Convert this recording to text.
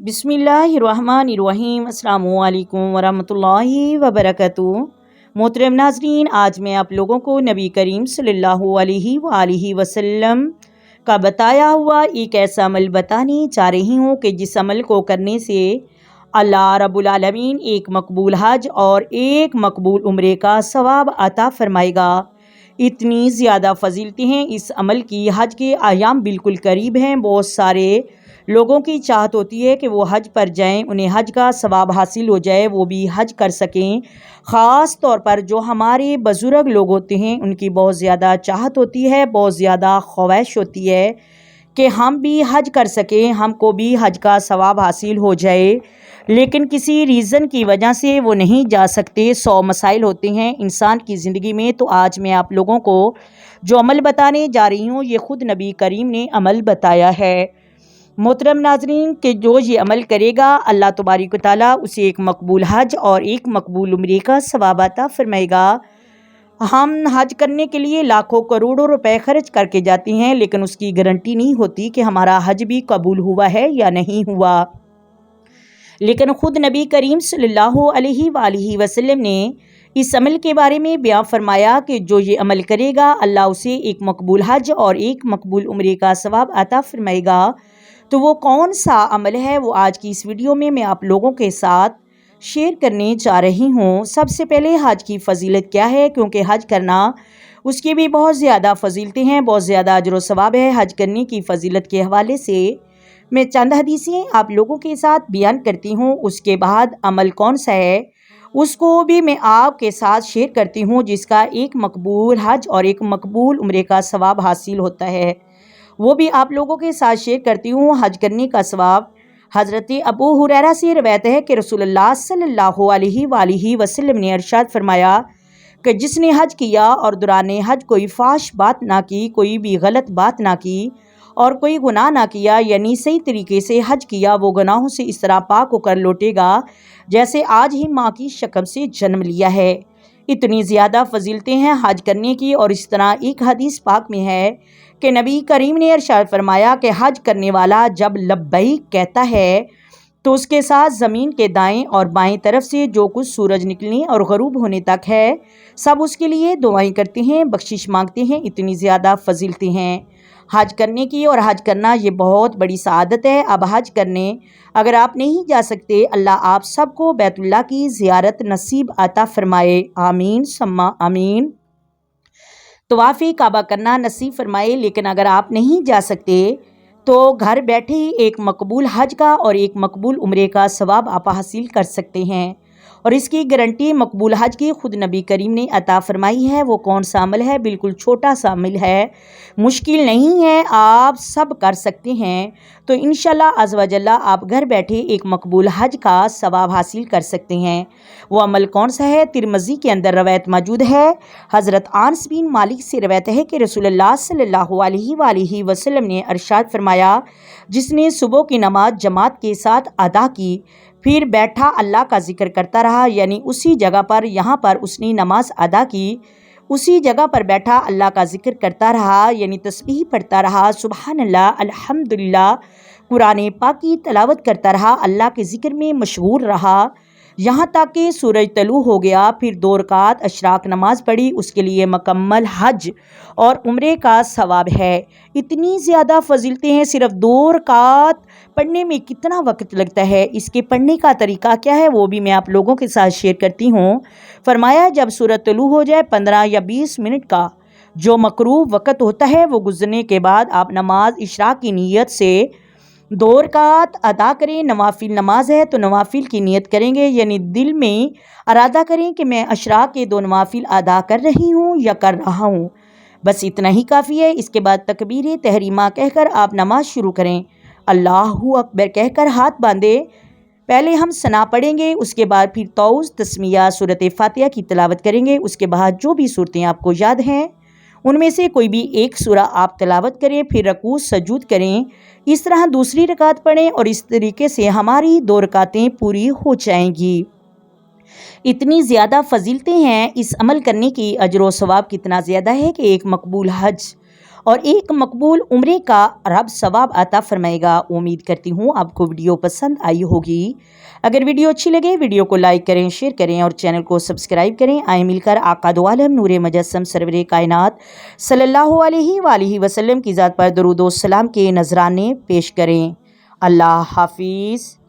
बिस्मिल्लाहिर्रहमानिर्रहीम। अस्सलामु अलैकुम वरहमतुल्लाहि वबरकातुहू। मोहतरम नाज़रीन, आज मैं आप लोगों को नबी करीम सल्लल्लाहु अलैहि वसल्लम का बताया हुआ एक ऐसा अमल बताने जा रही हूँ कि जिस अमल को करने से अल्लाह रब्बुल आलमीन एक मकबूल हज और एक मकबूल उम्रे का सवाब अता फरमाएगा। इतनी ज़्यादा फजीलतें हैं इस अमल की। हज के अयाम बिल्कुल करीब हैं। बहुत सारे लोगों की चाहत होती है कि वो हज पर जाएं, उन्हें हज का सवाब हासिल हो जाए, वो भी हज कर सकें। ख़ास तौर पर जो हमारे बुज़ुर्ग लोग होते हैं उनकी बहुत ज़्यादा चाहत होती है, बहुत ज़्यादा ख्वाहिश होती है कि हम भी हज कर सकें, हमको भी हज का सवाब हासिल हो जाए, लेकिन किसी रीज़न की वजह से वो नहीं जा सकते। 100 मसाइल होते हैं इंसान की ज़िंदगी में। तो आज मैं आप लोगों को जो अमल बताने जा रही हूँ ये ख़ुद नबी करीम ने अमल बताया है। मोहतरम नाज़रीन, कि जो ये अमल करेगा अल्लाह तबारक व तआला उसे एक मकबूल हज और एक मकबूल उम्रे का सवाब अता फरमाएगा। हम हज करने के लिए लाखों करोड़ों रुपए खर्च करके जाते हैं, लेकिन उसकी गारंटी नहीं होती कि हमारा हज भी कबूल हुआ है या नहीं हुआ। लेकिन ख़ुद नबी करीम सल्लल्लाहु अलैहि वसल्लम ने इस अमल के बारे में बयान फरमाया कि जो ये अमल करेगा अल्लाह उसे एक मकबूल हज और एक मकबूल उम्रे का सवाब अता फरमाएगा। तो वो कौन सा अमल है वो आज की इस वीडियो में मैं आप लोगों के साथ शेयर करने जा रही हूँ। सबसे पहले हज की फ़जीलत क्या है, क्योंकि हज करना उसकी भी बहुत ज़्यादा फ़जीलतें हैं, बहुत ज़्यादा अजर व सवाब है। हज करने की फ़जीलत के हवाले से मैं चंद हदीसें आप लोगों के साथ बयान करती हूँ। उसके बाद अमल कौन सा है उसको भी मैं आपके साथ शेयर करती हूँ, जिसका एक मकबूल हज और एक मकबूल उम्रे का सवाब हासिल होता है, वो भी आप लोगों के साथ शेयर करती हूँ। हज करने का सवाब हज़रत अबू हुरैरा से रवायत है कि रसूलुल्लाह सल्लल्लाहु अलैहि वसल्लम ने इरशाद फरमाया कि जिसने हज किया और दौरान हज कोई फाश बात ना की, कोई भी गलत बात ना की और कोई गुनाह ना किया, यानी सही तरीके से हज किया, वो गुनाहों से इस तरह पाक होकर लौटेगा जैसे आज ही माँ की शक्म से जन्म लिया है। इतनी ज़्यादा फजीलतें हैं हज करने की। और इस तरह एक हदीस पाक में है कि नबी करीम ने इरशाद फरमाया कि हज करने वाला जब लब्बैक कहता है तो उसके साथ ज़मीन के दाएं और बाएं तरफ से जो कुछ सूरज निकलने और ग़रूब होने तक है सब उसके लिए दुआएं करते हैं, बख्शिश मांगते हैं। इतनी ज़्यादा फजीलतें हैं हज करने की। और हज करना ये बहुत बड़ी सआदत है। अब हज करने अगर आप नहीं जा सकते, अल्लाह आप सबको बैतुल्लाह की ज़ियारत नसीब अता फरमाए। आमीन सम्मा आमीन। तवाफ़े काबा करना नसीब फरमाए। लेकिन अगर आप नहीं जा सकते तो घर बैठे ही एक मकबूल हज का और एक मकबूल उम्रे का सवाब आप हासिल कर सकते हैं। और इसकी गारंटी मकबूल हज की ख़ुद नबी करीम ने अता फरमाई है। वो कौन सा अमल है? बिल्कुल छोटा सा अमल है, मुश्किल नहीं है, आप सब कर सकते हैं। तो इंशाल्लाह अज़्ज़ व जल्ला आप घर बैठे एक मकबूल हज का सवाब हासिल कर सकते हैं। वो अमल कौन सा है? तिरमिज़ी के अंदर रवायत मौजूद है। हज़रत अनस बिन मालिक से रवायत है कि रसूलुल्लाह सल्लल्लाहु अलैहि वसल्लम ने इरशाद फरमाया, जिसने सुबह की नमाज जमात के साथ अदा की फिर बैठा अल्लाह का जिक्र करता रहा, यानी उसी जगह पर यहाँ पर उसने नमाज अदा की, उसी जगह पर बैठा अल्लाह का जिक्र करता रहा, यानी तस्बीह पढ़ता रहा, सुबहानल्लाह अल्हम्दुलिल्लाह, कुरान पाक की तलावत करता रहा, अल्लाह के ज़िक्र में मशगूल रहा यहाँ तक कि सूरज तलू हो गया। फिर 2 रकात अशराक नमाज पढ़ी, उसके लिए मुकम्मल हज और उम्रे का सवाब है। इतनी ज़्यादा फजीलतें हैं। सिर्फ 2 रकात पढ़ने में कितना वक्त लगता है, इसके पढ़ने का तरीका क्या है वो भी मैं आप लोगों के साथ शेयर करती हूँ। फरमाया जब सूरज तलू हो जाए 15 या 20 मिनट का जो मकरूह वक़्त होता है वो गुजरने के बाद आप नमाज इशराक की नीयत से 2 रकात अदा करें। नवाफिल नमाज है तो नवाफिल की नियत करेंगे, यानी दिल में इरादा करें कि मैं अशराक के 2 नवाफिल अदा कर रही हूँ या कर रहा हूँ। बस इतना ही काफ़ी है। इसके बाद तकबीर तहरीमा कहकर आप नमाज शुरू करें। अल्लाहु अकबर कहकर हाथ बांधे। पहले हम सना पढ़ेंगे, उसके बाद फिर तौज़ तस्मिया सूरत फातिहा की तिलावत करेंगे। उसके बाद जो भी सूरतें आपको याद हैं उनमें से कोई भी एक सूरा आप तिलावत करें, फिर रकूअ सजूद करें। इस तरह दूसरी रकात पढ़ें और इस तरीके से हमारी 2 रकातें पूरी हो जाएंगी। इतनी ज़्यादा फजीलतें हैं इस अमल करने की। अजर व सवाब कितना ज़्यादा है कि एक मकबूल हज اور ایک مقبول عمرے کا رب ثواب عطا فرمائے گا۔ امید کرتی ہوں آپ کو ویڈیو پسند آئی ہوگی۔ اگر ویڈیو اچھی لگے ویڈیو کو لائک کریں، شیئر کریں اور چینل کو سبسکرائب کریں۔ آئیں مل کر آقا دو عالم نور مجسم سرور کائنات صلی اللہ علیہ وآلہ وسلم کی ذات پر درود و سلام کے نذرانے پیش کریں۔ اللہ حافظ۔